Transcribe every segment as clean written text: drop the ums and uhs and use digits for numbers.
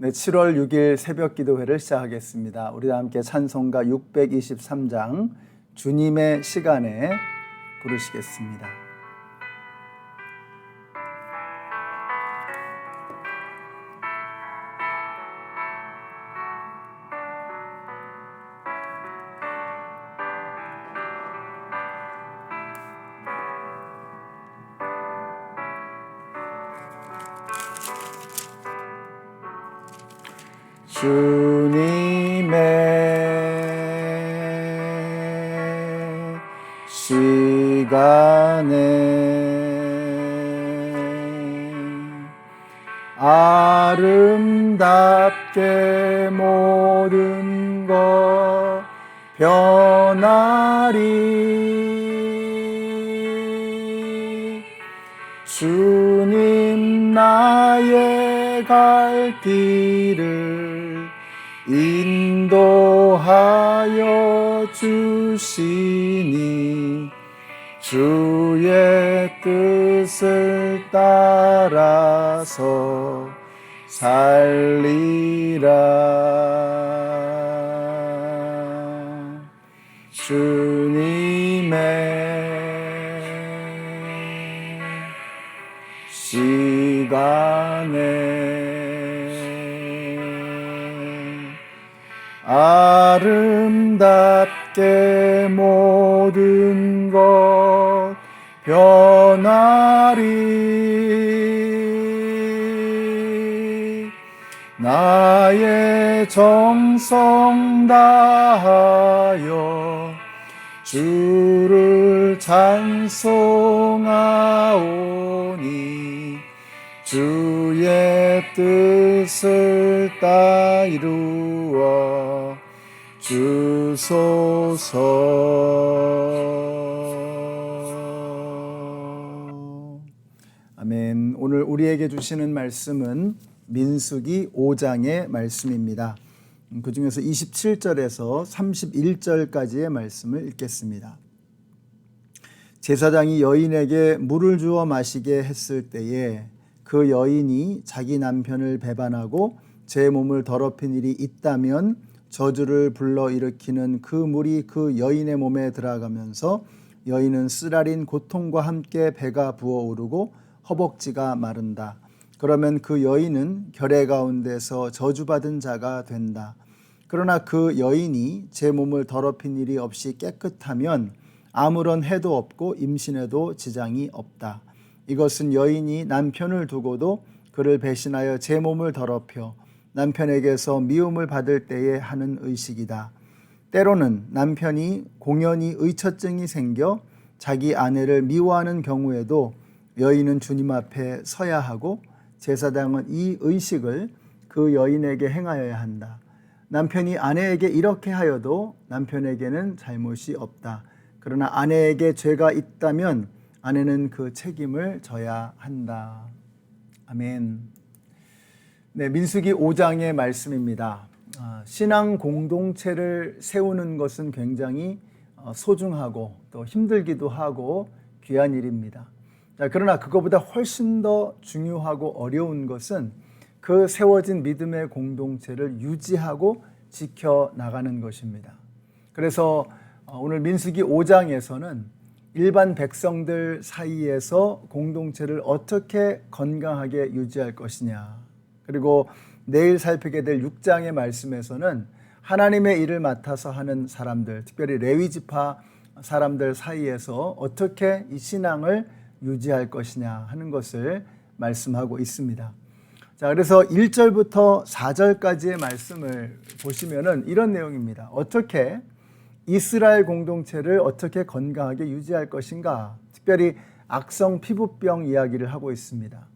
네, 7월 6일 새벽 기도회를 시작하겠습니다. 우리 함께 찬송가 623장 주님의 시간에 부르시겠습니다. 주님의 시간에 아름답게 모든 것 변하리. 주님 나의 갈 길을 인도하여 주시니 주의 뜻을 따라서 살리라. 주님의 시간에 아름답게 모든 것 변하리. 나의 정성 다하여 주를 찬송하오니 주의 뜻을 따 이루어 주소서. 아멘. 오늘 우리에게 주시는 말씀은 민수기 5장의 말씀입니다. 그 중에서 27절에서 31절까지의 말씀을 읽겠습니다. 제사장이 여인에게 물을 주어 마시게 했을 때에 그 여인이 자기 남편을 배반하고 제 몸을 더럽힌 일이 있다면 저주를 불러일으키는 그 물이 그 여인의 몸에 들어가면서 여인은 쓰라린 고통과 함께 배가 부어오르고 허벅지가 마른다. 그러면 그 여인은 결의 가운데서 저주받은 자가 된다. 그러나 그 여인이 제 몸을 더럽힌 일이 없이 깨끗하면 아무런 해도 없고 임신에도 지장이 없다. 이것은 여인이 남편을 두고도 그를 배신하여 제 몸을 더럽혀 남편에게서 미움을 받을 때에 하는 의식이다. 때로는 남편이 공연히 의처증이 생겨 자기 아내를 미워하는 경우에도 여인은 주님 앞에 서야 하고 제사장은 이 의식을 그 여인에게 행하여야 한다. 남편이 아내에게 이렇게 하여도 남편에게는 잘못이 없다. 그러나 아내에게 죄가 있다면 아내는 그 책임을 져야 한다. 아멘. 네, 민수기 5장의 말씀입니다. 신앙 공동체를 세우는 것은 굉장히 소중하고 또 힘들기도 하고 귀한 일입니다. 그러나 그것보다 훨씬 더 중요하고 어려운 것은 그 세워진 믿음의 공동체를 유지하고 지켜나가는 것입니다. 그래서 오늘 민수기 5장에서는 일반 백성들 사이에서 공동체를 어떻게 건강하게 유지할 것이냐, 그리고 내일 살피게 될 6장의 말씀에서는 하나님의 일을 맡아서 하는 사람들, 특별히 레위지파 사람들 사이에서 어떻게 이 신앙을 유지할 것이냐 하는 것을 말씀하고 있습니다. 자, 그래서 1절부터 4절까지의 말씀을 보시면은 이런 내용입니다. 어떻게 이스라엘 공동체를 어떻게 건강하게 유지할 것인가? 특별히 악성 피부병 이야기를 하고 있습니다.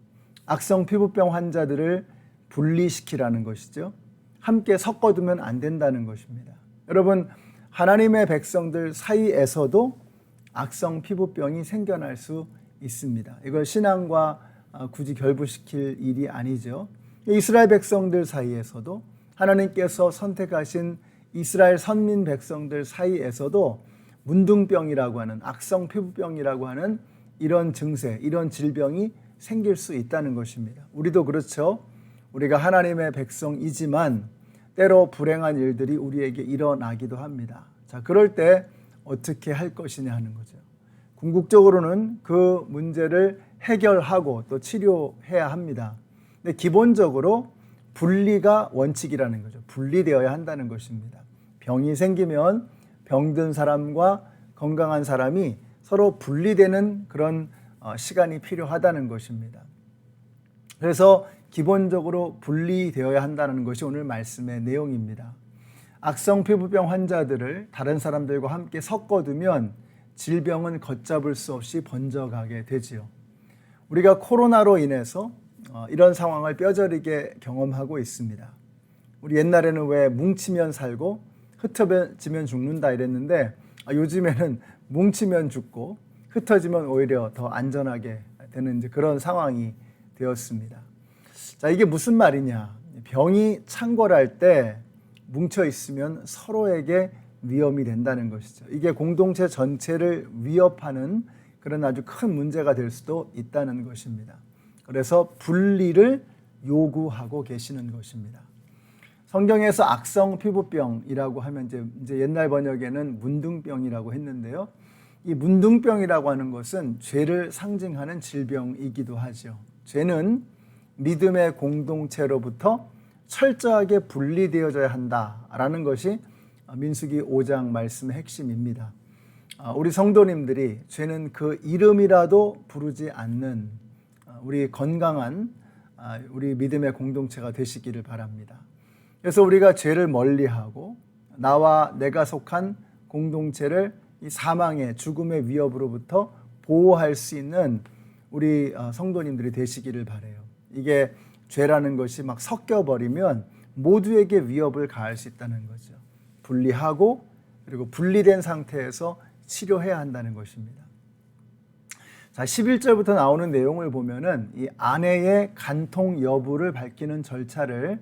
악성 피부병 환자들을 분리시키라는 것이죠. 함께 섞어두면 안 된다는 것입니다. 여러분, 하나님의 백성들 사이에서도 악성 피부병이 생겨날 수 있습니다. 이걸 신앙과 굳이 결부시킬 일이 아니죠. 이스라엘 백성들 사이에서도 하나님께서 선택하신 이스라엘 선민 백성들 사이에서도 문둥병이라고 하는 악성 피부병이라고 하는 이런 증세, 이런 질병이 생길 수 있다는 것입니다. 우리도 그렇죠. 우리가 하나님의 백성이지만 때로 불행한 일들이 우리에게 일어나기도 합니다. 자, 그럴 때 어떻게 할 것이냐 하는 거죠. 궁극적으로는 그 문제를 해결하고 또 치료해야 합니다. 근데 기본적으로 분리가 원칙이라는 거죠. 분리되어야 한다는 것입니다. 병이 생기면 병든 사람과 건강한 사람이 서로 분리되는 그런 시간이 필요하다는 것입니다. 그래서 기본적으로 분리되어야 한다는 것이 오늘 말씀의 내용입니다. 악성 피부병 환자들을 다른 사람들과 함께 섞어두면 질병은 걷잡을 수 없이 번져가게 되지요. 우리가 코로나로 인해서 이런 상황을 뼈저리게 경험하고 있습니다. 우리 옛날에는 왜 뭉치면 살고 흩어지면 죽는다 이랬는데 요즘에는 뭉치면 죽고 흩어지면 오히려 더 안전하게 되는 그런 상황이 되었습니다. 자, 이게 무슨 말이냐? 병이 창궐할 때 뭉쳐 있으면 서로에게 위험이 된다는 것이죠. 이게 공동체 전체를 위협하는 그런 아주 큰 문제가 될 수도 있다는 것입니다. 그래서 분리를 요구하고 계시는 것입니다. 성경에서 악성 피부병이라고 하면 이제 옛날 번역에는 문둥병이라고 했는데요. 이 문둥병이라고 하는 것은 죄를 상징하는 질병이기도 하죠. 죄는 믿음의 공동체로부터 철저하게 분리되어져야 한다라는 것이 민수기 5장 말씀의 핵심입니다. 우리 성도님들이 죄는 그 이름이라도 부르지 않는 우리 건강한 우리 믿음의 공동체가 되시기를 바랍니다. 그래서 우리가 죄를 멀리하고 나와 내가 속한 공동체를 이 사망의 죽음의 위협으로부터 보호할 수 있는 우리 성도님들이 되시기를 바라요. 이게 죄라는 것이 막 섞여버리면 모두에게 위협을 가할 수 있다는 거죠. 분리하고 그리고 분리된 상태에서 치료해야 한다는 것입니다. 자, 11절부터 나오는 내용을 보면은 이 아내의 간통 여부를 밝히는 절차를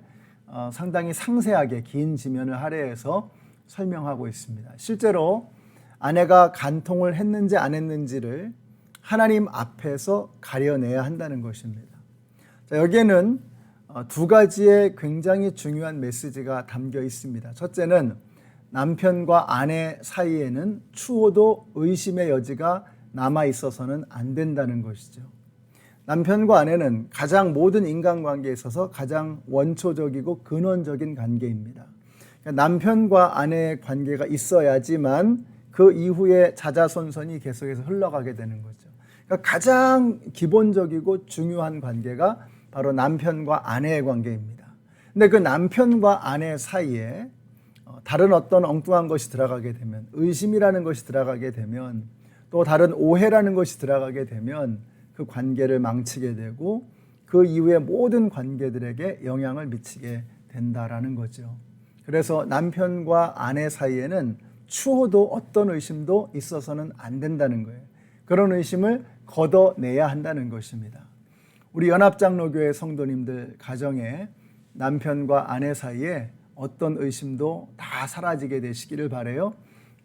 상당히 상세하게 긴 지면을 할애해서 설명하고 있습니다. 실제로 아내가 간통을 했는지 안 했는지를 하나님 앞에서 가려내야 한다는 것입니다. 자, 여기에는 두 가지의 굉장히 중요한 메시지가 담겨 있습니다. 첫째는 남편과 아내 사이에는 추호도 의심의 여지가 남아 있어서는 안 된다는 것이죠. 남편과 아내는 가장 모든 인간관계에 있어서 가장 원초적이고 근원적인 관계입니다. 그러니까 남편과 아내의 관계가 있어야지만 그 이후에 자자손손이 계속해서 흘러가게 되는 거죠. 그러니까 가장 기본적이고 중요한 관계가 바로 남편과 아내의 관계입니다. 근데 그 남편과 아내 사이에 다른 어떤 엉뚱한 것이 들어가게 되면, 의심이라는 것이 들어가게 되면, 또 다른 오해라는 것이 들어가게 되면 그 관계를 망치게 되고 그 이후의 모든 관계들에게 영향을 미치게 된다라는 거죠. 그래서 남편과 아내 사이에는 추호도 어떤 의심도 있어서는 안 된다는 거예요. 그런 의심을 걷어내야 한다는 것입니다. 우리 연합장로교회 성도님들 가정에 남편과 아내 사이에 어떤 의심도 다 사라지게 되시기를 바라요.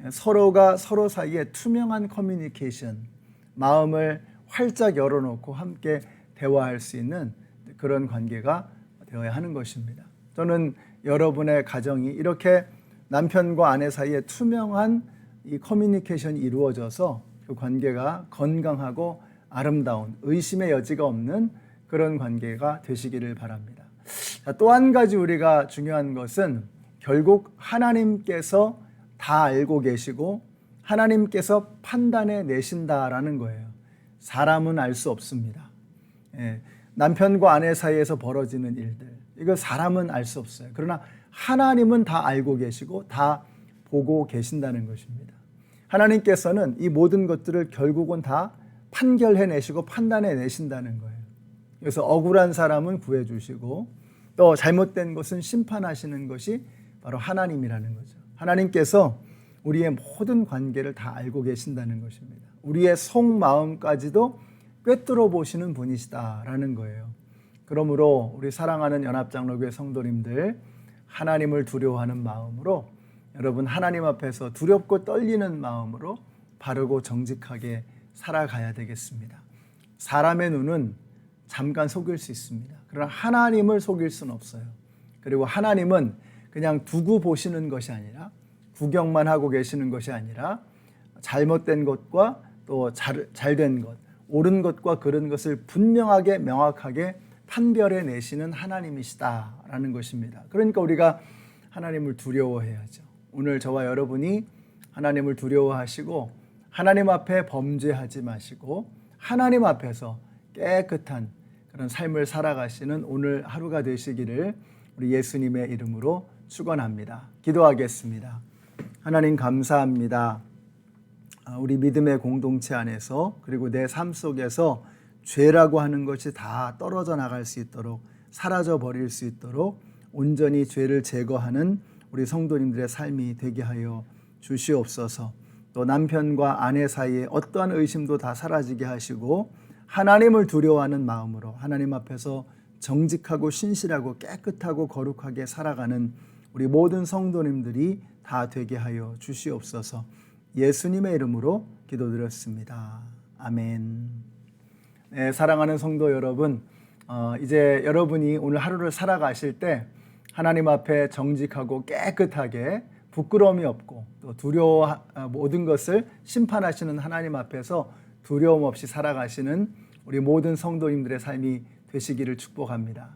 서로가 서로 사이에 투명한 커뮤니케이션, 마음을 활짝 열어놓고 함께 대화할 수 있는 그런 관계가 되어야 하는 것입니다. 저는 여러분의 가정이 이렇게 남편과 아내 사이에 투명한 이 커뮤니케이션이 이루어져서 그 관계가 건강하고 아름다운 의심의 여지가 없는 그런 관계가 되시기를 바랍니다. 또 한 가지 우리가 중요한 것은 결국 하나님께서 다 알고 계시고 하나님께서 판단해 내신다라는 거예요. 사람은 알 수 없습니다. 남편과 아내 사이에서 벌어지는 일들, 이거 사람은 알 수 없어요. 그러나 하나님은 다 알고 계시고 다 보고 계신다는 것입니다. 하나님께서는 이 모든 것들을 결국은 다 판결해 내시고 판단해 내신다는 거예요. 그래서 억울한 사람은 구해주시고 또 잘못된 것은 심판하시는 것이 바로 하나님이라는 거죠. 하나님께서 우리의 모든 관계를 다 알고 계신다는 것입니다. 우리의 속마음까지도 꿰뚫어 보시는 분이시다라는 거예요. 그러므로 우리 사랑하는 연합장로교회 성도님들, 하나님을 두려워하는 마음으로 여러분 하나님 앞에서 두렵고 떨리는 마음으로 바르고 정직하게 살아가야 되겠습니다. 사람의 눈은 잠깐 속일 수 있습니다. 그러나 하나님을 속일 수는 없어요. 그리고 하나님은 그냥 두고 보시는 것이 아니라, 구경만 하고 계시는 것이 아니라, 잘못된 것과 또 잘된 것, 옳은 것과 그른 것을 분명하게 명확하게 판별해 내시는 하나님이시다라는 것입니다. 그러니까 우리가 하나님을 두려워해야죠. 오늘 저와 여러분이 하나님을 두려워하시고 하나님 앞에 범죄하지 마시고 하나님 앞에서 깨끗한 그런 삶을 살아가시는 오늘 하루가 되시기를 우리 예수님의 이름으로 축원합니다. 기도하겠습니다. 하나님 감사합니다. 우리 믿음의 공동체 안에서 그리고 내 삶 속에서 죄라고 하는 것이 다 떨어져 나갈 수 있도록, 사라져 버릴 수 있도록 온전히 죄를 제거하는 우리 성도님들의 삶이 되게 하여 주시옵소서. 또 남편과 아내 사이에 어떠한 의심도 다 사라지게 하시고 하나님을 두려워하는 마음으로 하나님 앞에서 정직하고 신실하고 깨끗하고 거룩하게 살아가는 우리 모든 성도님들이 다 되게 하여 주시옵소서. 예수님의 이름으로 기도드렸습니다. 아멘. 네, 사랑하는 성도 여러분, 이제 여러분이 오늘 하루를 살아가실 때 하나님 앞에 정직하고 깨끗하게 부끄러움이 없고 또 모든 것을 심판하시는 하나님 앞에서 두려움 없이 살아가시는 우리 모든 성도님들의 삶이 되시기를 축복합니다.